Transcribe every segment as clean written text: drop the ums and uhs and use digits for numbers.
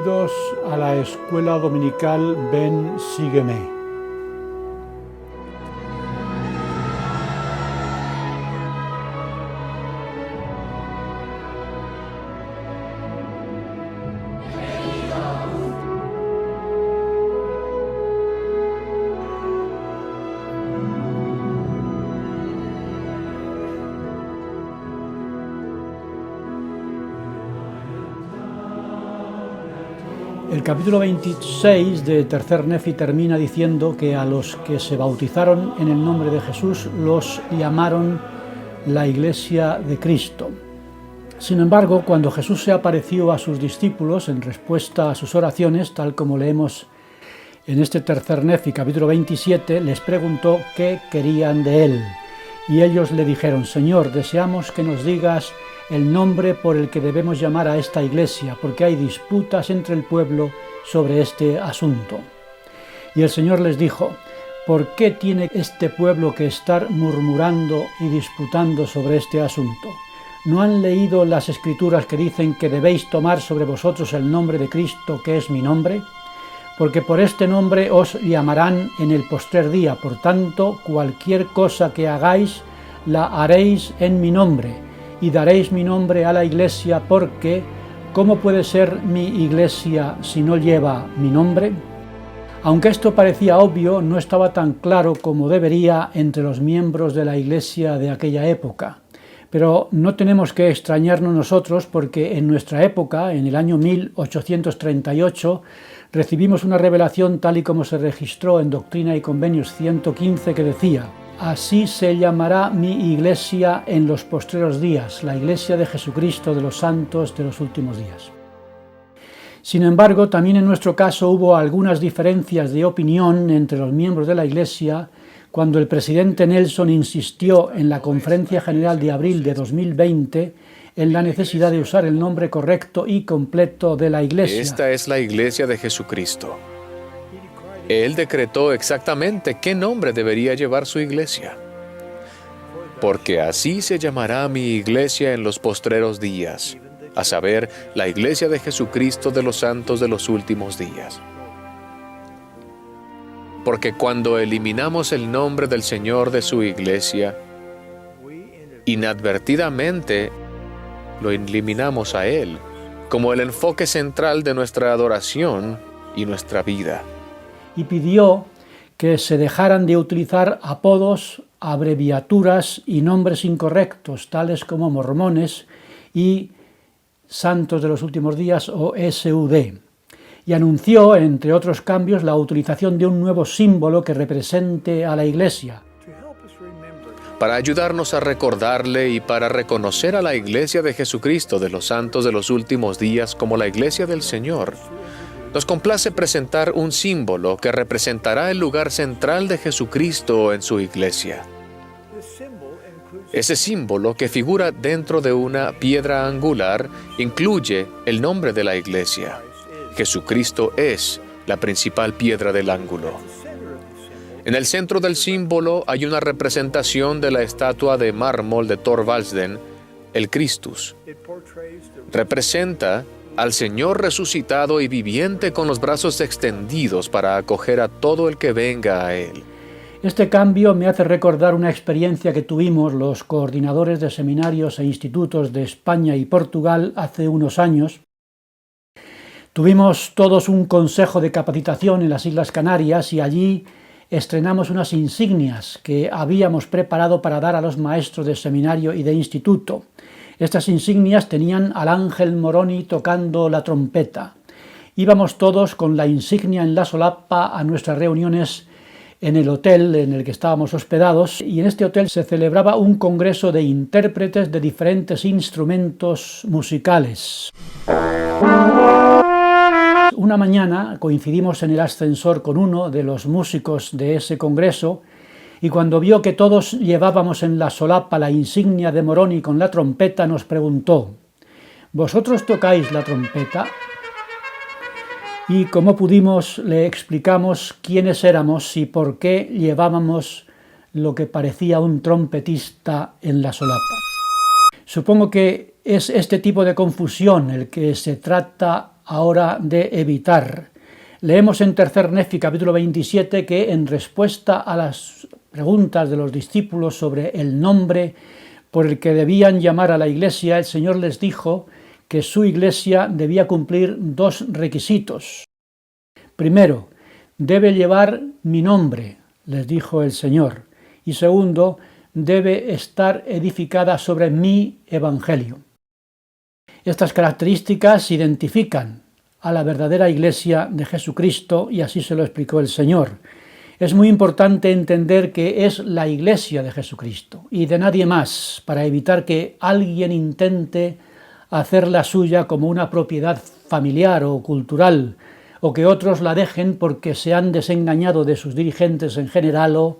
Bienvenidos a la escuela dominical Ven, sígueme. El capítulo 26 de Tercer Nefi termina diciendo que a los que se bautizaron en el nombre de Jesús los llamaron la Iglesia de Cristo. Sin embargo, cuando Jesús se apareció a sus discípulos en respuesta a sus oraciones, tal como leemos en este Tercer Nefi, capítulo 27, les preguntó qué querían de él. Y ellos le dijeron: Señor, deseamos que nos digas el nombre por el que debemos llamar a esta iglesia, porque hay disputas entre el pueblo sobre este asunto. Y el Señor les dijo: ¿por qué tiene este pueblo que estar murmurando y disputando sobre este asunto? ¿No han leído las Escrituras que dicen que debéis tomar sobre vosotros el nombre de Cristo, que es mi nombre? Porque por este nombre os llamarán en el postrer día. Por tanto, cualquier cosa que hagáis, la haréis en mi nombre, y daréis mi nombre a la iglesia, porque ¿cómo puede ser mi iglesia si no lleva mi nombre? Aunque esto parecía obvio, no estaba tan claro como debería entre los miembros de la iglesia de aquella época. Pero no tenemos que extrañarnos nosotros, porque en nuestra época, en el año 1838, recibimos una revelación tal y como se registró en Doctrina y Convenios 115, que decía: así se llamará mi iglesia en los postreros días, la iglesia de Jesucristo de los santos de los últimos días. Sin embargo, también en nuestro caso hubo algunas diferencias de opinión entre los miembros de la iglesia cuando el presidente Nelson insistió en la Conferencia General de abril de 2020 en la necesidad de usar el nombre correcto y completo de la iglesia. Esta es la iglesia de Jesucristo. Él decretó exactamente qué nombre debería llevar su iglesia. Porque así se llamará mi iglesia en los postreros días, a saber, la iglesia de Jesucristo de los santos de los últimos días. Porque cuando eliminamos el nombre del Señor de su iglesia, inadvertidamente lo eliminamos a Él, como el enfoque central de nuestra adoración y nuestra vida. Y pidió que se dejaran de utilizar apodos, abreviaturas y nombres incorrectos, tales como mormones y santos de los últimos días o SUD. Y anunció, entre otros cambios, la utilización de un nuevo símbolo que represente a la Iglesia. Para ayudarnos a recordarle y para reconocer a la Iglesia de Jesucristo de los santos de los últimos días como la Iglesia del Señor, nos complace presentar un símbolo que representará el lugar central de Jesucristo en su iglesia. Ese símbolo, que figura dentro de una piedra angular, incluye el nombre de la iglesia. Jesucristo es la principal piedra del ángulo. En el centro del símbolo hay una representación de la estatua de mármol de Thorvaldsen, el Christus. Representa al Señor resucitado y viviente con los brazos extendidos para acoger a todo el que venga a Él. Este cambio me hace recordar una experiencia que tuvimos los coordinadores de seminarios e institutos de España y Portugal hace unos años. Tuvimos todos un consejo de capacitación en las Islas Canarias y allí estrenamos unas insignias que habíamos preparado para dar a los maestros de seminario y de instituto. Estas insignias tenían al ángel Moroni tocando la trompeta. Íbamos todos con la insignia en la solapa a nuestras reuniones en el hotel en el que estábamos hospedados, y en este hotel se celebraba un congreso de intérpretes de diferentes instrumentos musicales. Una mañana coincidimos en el ascensor con uno de los músicos de ese congreso, y cuando vio que todos llevábamos en la solapa la insignia de Moroni con la trompeta, nos preguntó: ¿vosotros tocáis la trompeta? Y como pudimos le explicamos quiénes éramos y por qué llevábamos lo que parecía un trompetista en la solapa. Supongo que es este tipo de confusión el que se trata ahora de evitar. Leemos en Tercer Nefi, capítulo 27, que en respuesta a las preguntas de los discípulos sobre el nombre por el que debían llamar a la iglesia, el Señor les dijo que su iglesia debía cumplir dos requisitos. Primero, debe llevar mi nombre, les dijo el Señor, y segundo, debe estar edificada sobre mi evangelio. Estas características identifican a la verdadera iglesia de Jesucristo y así se lo explicó el Señor. Es muy importante entender que es la iglesia de Jesucristo y de nadie más, para evitar que alguien intente hacerla suya como una propiedad familiar o cultural, o que otros la dejen porque se han desengañado de sus dirigentes en general o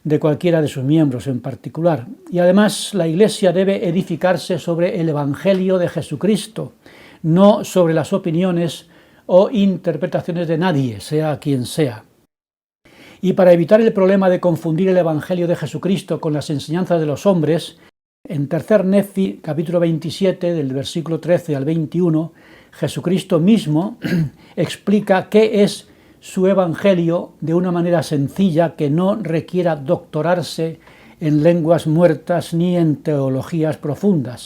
de cualquiera de sus miembros en particular. Y además la iglesia debe edificarse sobre el Evangelio de Jesucristo, no sobre las opiniones o interpretaciones de nadie, sea quien sea. Y para evitar el problema de confundir el Evangelio de Jesucristo con las enseñanzas de los hombres, en Tercer Nefi, capítulo 27, del versículo 13 al 21, Jesucristo mismo explica qué es su Evangelio de una manera sencilla que no requiera doctorarse en lenguas muertas ni en teologías profundas.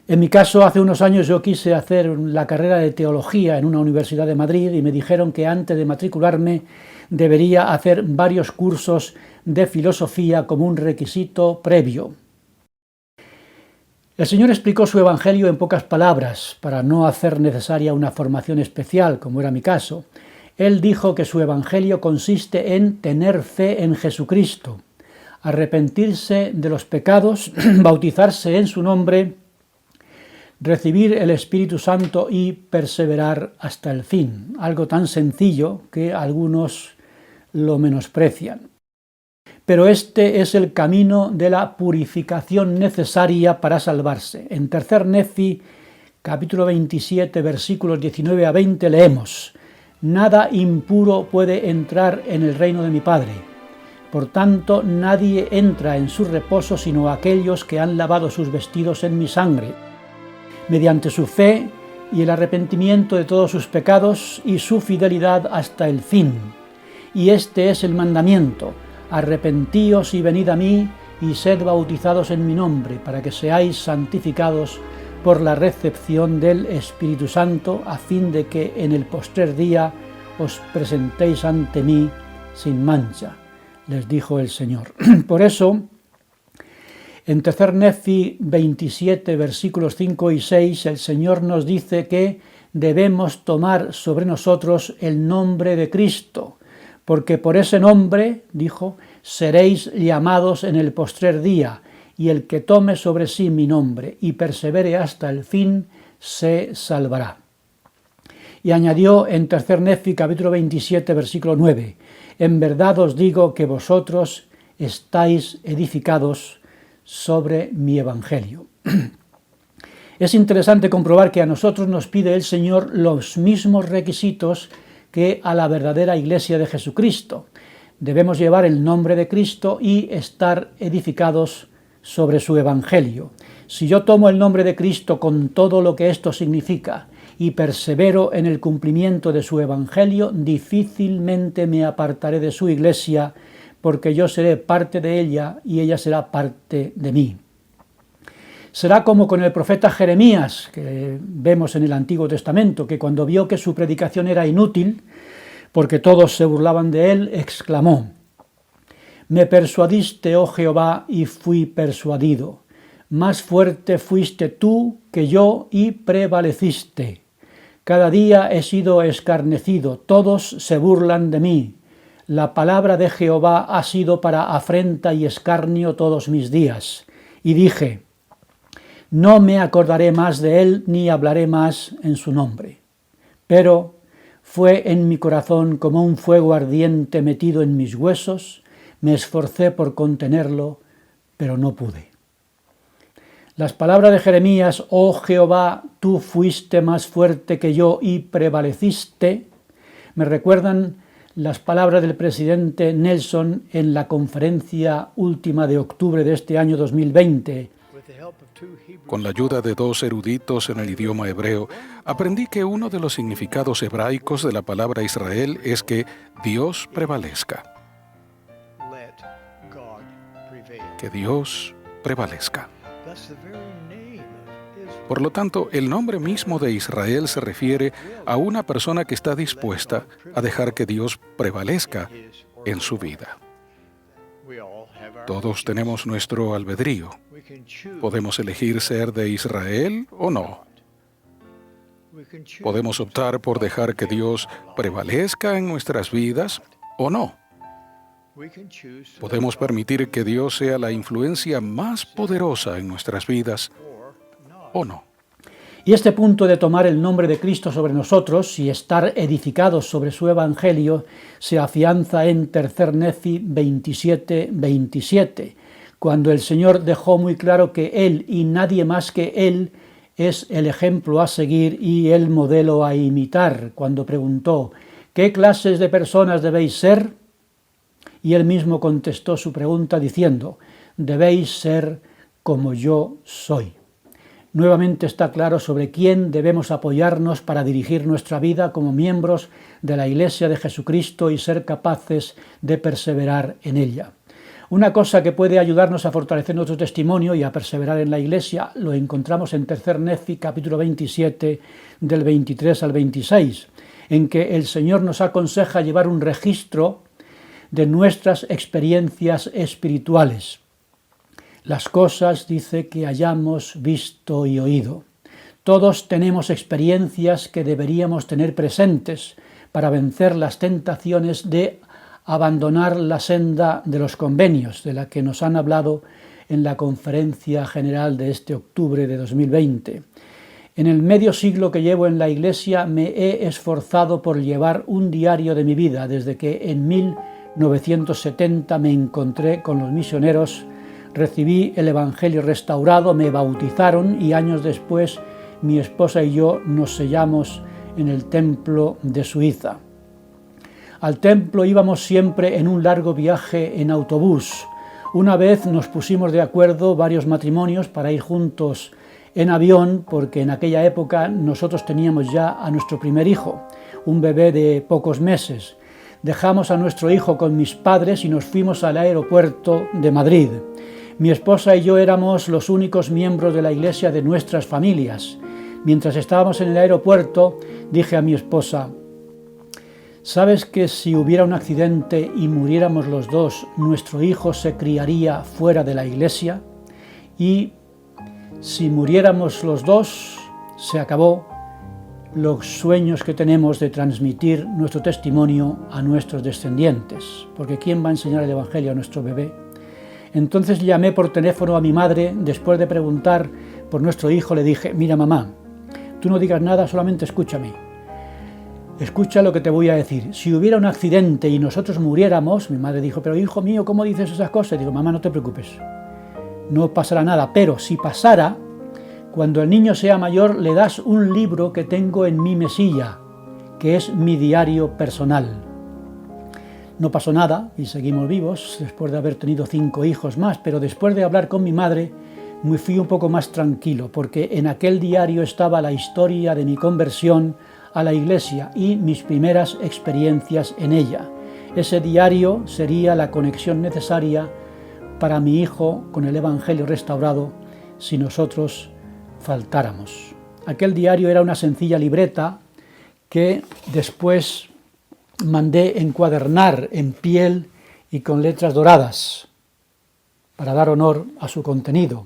En mi caso, hace unos años yo quise hacer la carrera de teología en una universidad de Madrid y me dijeron que antes de matricularme debería hacer varios cursos de filosofía como un requisito previo. El Señor explicó su Evangelio en pocas palabras, para no hacer necesaria una formación especial, como era mi caso. Él dijo que su Evangelio consiste en tener fe en Jesucristo, arrepentirse de los pecados, bautizarse en su nombre, recibir el Espíritu Santo y perseverar hasta el fin. Algo tan sencillo que algunos lo menosprecian. Pero este es el camino de la purificación necesaria para salvarse. En Tercer Nefi, capítulo 27, versículos 19 a 20, leemos: «Nada impuro puede entrar en el reino de mi Padre. Por tanto, nadie entra en su reposo sino aquellos que han lavado sus vestidos en mi sangre, mediante su fe y el arrepentimiento de todos sus pecados y su fidelidad hasta el fin. Y este es el mandamiento: arrepentíos y venid a mí y sed bautizados en mi nombre, para que seáis santificados por la recepción del Espíritu Santo, a fin de que en el postrer día os presentéis ante mí sin mancha», les dijo el Señor. Por eso, en Tercer Nefi 27, versículos 5 y 6, el Señor nos dice que debemos tomar sobre nosotros el nombre de Cristo, porque por ese nombre, dijo, seréis llamados en el postrer día, y el que tome sobre sí mi nombre y persevere hasta el fin, se salvará. Y añadió en Tercer Nefi, capítulo 27, versículo 9, «En verdad os digo que vosotros estáis edificados sobre mi Evangelio». Es interesante comprobar que a nosotros nos pide el Señor los mismos requisitos que a la verdadera iglesia de Jesucristo. Debemos llevar el nombre de Cristo y estar edificados sobre su Evangelio. Si yo tomo el nombre de Cristo con todo lo que esto significa y persevero en el cumplimiento de su Evangelio, difícilmente me apartaré de su iglesia, porque yo seré parte de ella y ella será parte de mí. Será como con el profeta Jeremías, que vemos en el Antiguo Testamento, que cuando vio que su predicación era inútil, porque todos se burlaban de él, exclamó: «Me persuadiste, oh Jehová, y fui persuadido. Más fuerte fuiste tú que yo y prevaleciste. Cada día he sido escarnecido, todos se burlan de mí. La palabra de Jehová ha sido para afrenta y escarnio todos mis días. Y dije: no me acordaré más de él, ni hablaré más en su nombre. Pero fue en mi corazón como un fuego ardiente metido en mis huesos, me esforcé por contenerlo, pero no pude». Las palabras de Jeremías: «Oh Jehová, tú fuiste más fuerte que yo y prevaleciste», me recuerdan las palabras del presidente Nelson en la conferencia última de octubre de este año 2020. Con la ayuda de 2 eruditos en el idioma hebreo, aprendí que uno de los significados hebraicos de la palabra Israel es que Dios prevalezca. Que Dios prevalezca. Por lo tanto, el nombre mismo de Israel se refiere a una persona que está dispuesta a dejar que Dios prevalezca en su vida. Todos tenemos nuestro albedrío. Podemos elegir ser de Israel o no. Podemos optar por dejar que Dios prevalezca en nuestras vidas o no. Podemos permitir que Dios sea la influencia más poderosa en nuestras vidas o no. Y este punto de tomar el nombre de Cristo sobre nosotros y estar edificados sobre su Evangelio se afianza en 3 Nefi 27:27, cuando el Señor dejó muy claro que Él y nadie más que Él es el ejemplo a seguir y el modelo a imitar, cuando preguntó: ¿qué clases de personas debéis ser? Y Él mismo contestó su pregunta diciendo: debéis ser como yo soy. Nuevamente está claro sobre quién debemos apoyarnos para dirigir nuestra vida como miembros de la Iglesia de Jesucristo y ser capaces de perseverar en ella. Una cosa que puede ayudarnos a fortalecer nuestro testimonio y a perseverar en la Iglesia lo encontramos en 3 Nefi, capítulo 27, del 23 al 26, en que el Señor nos aconseja llevar un registro de nuestras experiencias espirituales. Las cosas, dice, que hayamos visto y oído. Todos tenemos experiencias que deberíamos tener presentes para vencer las tentaciones de abandonar la senda de los convenios, de la que nos han hablado en la conferencia general de este octubre de 2020. En el medio siglo que llevo en la Iglesia me he esforzado por llevar un diario de mi vida desde que en 1970 me encontré con los misioneros, recibí el Evangelio restaurado, me bautizaron y años después mi esposa y yo nos sellamos en el templo de Suiza. Al templo íbamos siempre en un largo viaje en autobús. Una vez nos pusimos de acuerdo varios matrimonios para ir juntos en avión, porque en aquella época nosotros teníamos ya a nuestro primer hijo, un bebé de pocos meses. Dejamos a nuestro hijo con mis padres y nos fuimos al aeropuerto de Madrid. Mi esposa y yo éramos los únicos miembros de la iglesia de nuestras familias. Mientras estábamos en el aeropuerto, dije a mi esposa: ¿sabes que si hubiera un accidente y muriéramos los dos, nuestro hijo se criaría fuera de la iglesia? Y si muriéramos los dos, se acabó los sueños que tenemos de transmitir nuestro testimonio a nuestros descendientes, porque ¿quién va a enseñar el Evangelio a nuestro bebé? Entonces llamé por teléfono a mi madre. Después de preguntar por nuestro hijo, le dije: mira, mamá, tú no digas nada, solamente escúchame. Escucha lo que te voy a decir. Si hubiera un accidente y nosotros muriéramos, mi madre dijo: pero hijo mío, ¿cómo dices esas cosas? Digo: mamá, no te preocupes, no pasará nada, pero si pasara, cuando el niño sea mayor, le das un libro que tengo en mi mesilla, que es mi diario personal. No pasó nada y seguimos vivos después de haber tenido 5 hijos más, pero después de hablar con mi madre me fui un poco más tranquilo, porque en aquel diario estaba la historia de mi conversión a la iglesia y mis primeras experiencias en ella. Ese diario sería la conexión necesaria para mi hijo con el Evangelio restaurado si nosotros faltáramos. Aquel diario era una sencilla libreta que después mandé encuadernar en piel y con letras doradas para dar honor a su contenido.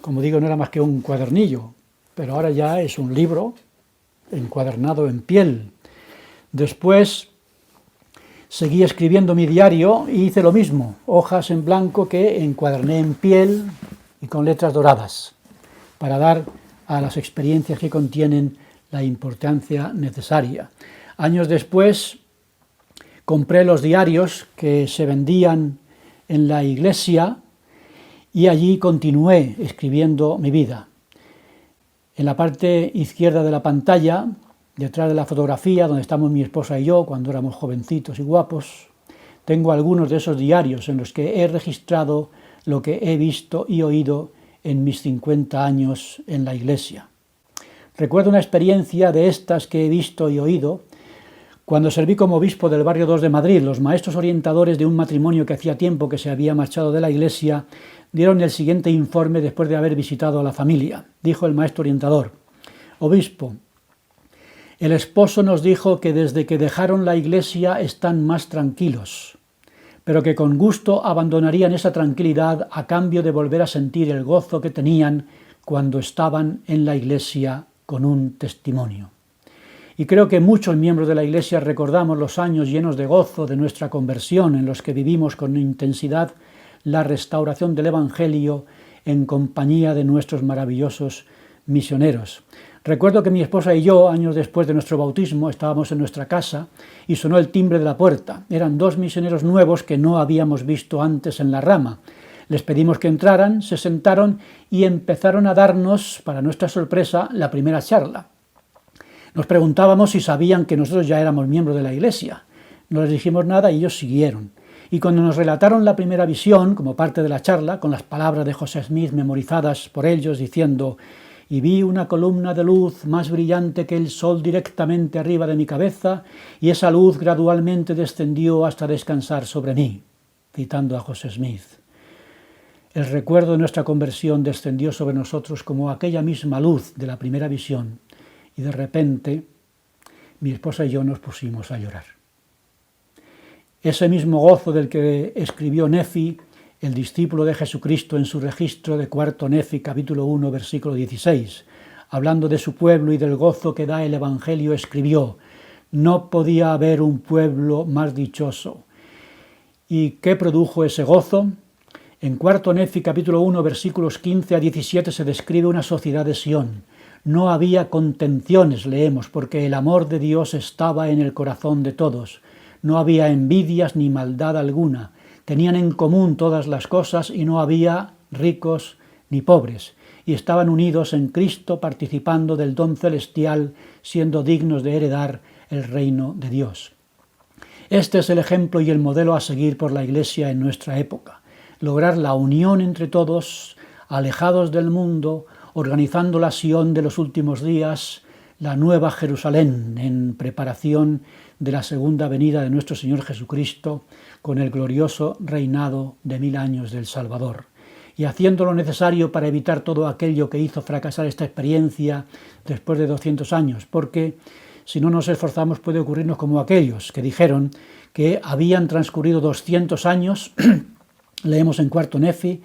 Como digo, no era más que un cuadernillo, pero ahora ya es un libro encuadernado en piel. Después seguí escribiendo mi diario y hice lo mismo, hojas en blanco que encuaderné en piel y con letras doradas, para dar a las experiencias que contienen la importancia necesaria. Años después compré los diarios que se vendían en la iglesia y allí continué escribiendo mi vida. En la parte izquierda de la pantalla, detrás de la fotografía donde estamos mi esposa y yo cuando éramos jovencitos y guapos, tengo algunos de esos diarios en los que he registrado lo que he visto y oído en mis 50 años en la Iglesia. Recuerdo una experiencia de estas que he visto y oído cuando serví como obispo del barrio 2 de Madrid. Los maestros orientadores de un matrimonio que hacía tiempo que se había marchado de la Iglesia dieron el siguiente informe después de haber visitado a la familia. Dijo el maestro orientador: obispo, el esposo nos dijo que desde que dejaron la Iglesia están más tranquilos, pero que con gusto abandonarían esa tranquilidad a cambio de volver a sentir el gozo que tenían cuando estaban en la Iglesia con un testimonio. Y creo que muchos miembros de la Iglesia recordamos los años llenos de gozo de nuestra conversión, en los que vivimos con intensidad la restauración del Evangelio en compañía de nuestros maravillosos misioneros. Recuerdo que mi esposa y yo, años después de nuestro bautismo, estábamos en nuestra casa y sonó el timbre de la puerta. Eran 2 misioneros nuevos que no habíamos visto antes en la rama. Les pedimos que entraran, se sentaron y empezaron a darnos, para nuestra sorpresa, la primera charla. Nos preguntábamos si sabían que nosotros ya éramos miembros de la Iglesia. No les dijimos nada y ellos siguieron. Y cuando nos relataron la primera visión, como parte de la charla, con las palabras de José Smith memorizadas por ellos, diciendo: y vi una columna de luz más brillante que el sol directamente arriba de mi cabeza, y esa luz gradualmente descendió hasta descansar sobre mí, citando a José Smith. El recuerdo de nuestra conversión descendió sobre nosotros como aquella misma luz de la primera visión, y de repente mi esposa y yo nos pusimos a llorar. Ese mismo gozo del que escribió Nefi, el discípulo de Jesucristo, en su registro de Cuarto Nefi, capítulo 1, versículo 16, hablando de su pueblo y del gozo que da el Evangelio, escribió: no podía haber un pueblo más dichoso. ¿Y qué produjo ese gozo? En Cuarto Nefi, capítulo 1, versículos 15 a 17, se describe una sociedad de Sión. No había contenciones, leemos, porque el amor de Dios estaba en el corazón de todos. No había envidias ni maldad alguna. Tenían en común todas las cosas y no había ricos ni pobres. Y estaban unidos en Cristo, participando del don celestial, siendo dignos de heredar el reino de Dios. Este es el ejemplo y el modelo a seguir por la Iglesia en nuestra época. Lograr la unión entre todos, alejados del mundo, organizando la Sión de los últimos días, la nueva Jerusalén, en preparación de la segunda venida de nuestro Señor Jesucristo, con el glorioso reinado de 1000 años del Salvador, y haciendo lo necesario para evitar todo aquello que hizo fracasar esta experiencia después de 200 años, porque si no nos esforzamos puede ocurrirnos como aquellos que dijeron que habían transcurrido 200 años, leemos en Cuarto Nefi,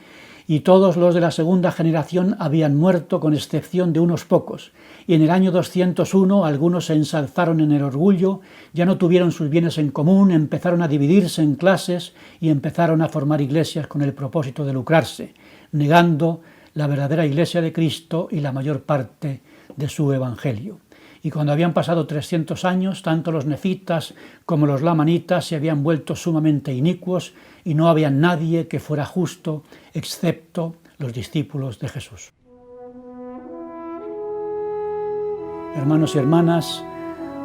y todos los de la segunda generación habían muerto con excepción de unos pocos, y en el año 201 algunos se ensalzaron en el orgullo, ya no tuvieron sus bienes en común, empezaron a dividirse en clases y empezaron a formar iglesias con el propósito de lucrarse, negando la verdadera iglesia de Cristo y la mayor parte de su evangelio. Y cuando habían pasado 300 años, tanto los nefitas como los lamanitas se habían vuelto sumamente inicuos y no había nadie que fuera justo excepto los discípulos de Jesús. Hermanos y hermanas,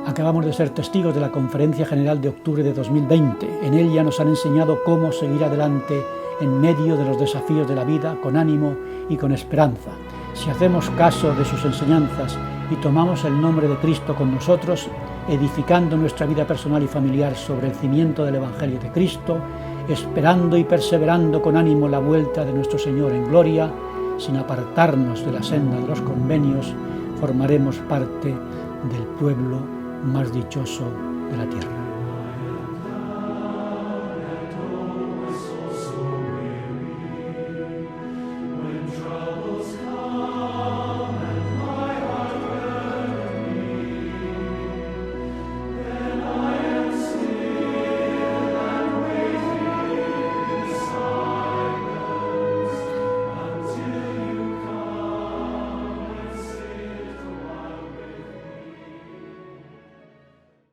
acabamos de ser testigos de la Conferencia General de octubre de 2020. En ella nos han enseñado cómo seguir adelante en medio de los desafíos de la vida con ánimo y con esperanza. Si hacemos caso de sus enseñanzas y tomamos el nombre de Cristo con nosotros, edificando nuestra vida personal y familiar sobre el cimiento del Evangelio de Cristo, esperando y perseverando con ánimo la vuelta de nuestro Señor en gloria, sin apartarnos de la senda de los convenios, formaremos parte del pueblo más dichoso de la tierra.